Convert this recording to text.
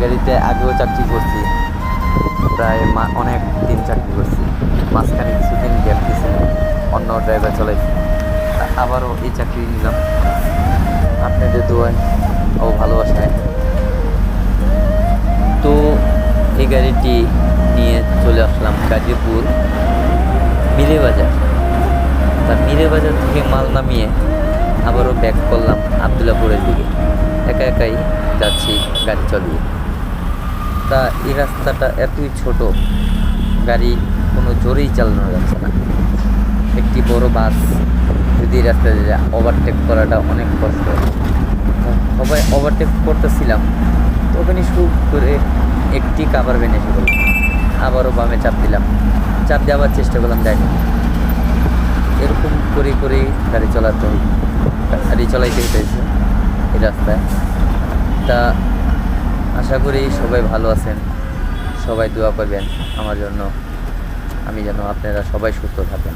গাড়িতে আগেও চাকরি করছি, প্রায় অনেক দিন চাকরি করছি, মাঝখানে কিছুদিন গ্যাপ দিয়েছিলাম, অন্য ড্রাইভার চলাইছি, আবারও এই চাকরি নিলাম আপনাদের দোয়ায় ও ভালোবাসায়। তো এই গাড়িটি নিয়ে চলে আসলাম গাজীপুর মিরে বাজার। তার মিরে বাজার থেকে মাল নামিয়ে আবারও ব্যাক করলাম আবদুল্লাপুরের দিকে, একা একাই যাচ্ছি গাড়ি চালিয়ে। তা এই রাস্তাটা এতই ছোট, গাড়ি কোনো জোরেই চালানো যাচ্ছে না। একটি বড় বাস যদি রাস্তায় যায় ওভারটেক করাটা অনেক কষ্ট। সবাই ওভারটেক করতেছিলাম, তো ওখানে শুরু করে একটি কাভার ভ্যান এসে গেল, আবারও বামে চাপ দিলাম, চাপ দেওয়ার চেষ্টা করলাম, যাইনি। এরকম করে করেই গাড়ি চলাইতে হতেছে এই রাস্তায়। তা আশা করি সবাই ভালো আছেন, সবাই দোয়া করবেন আমার জন্য, আমি যেন আপনারা সবাই সুস্থ থাকেন।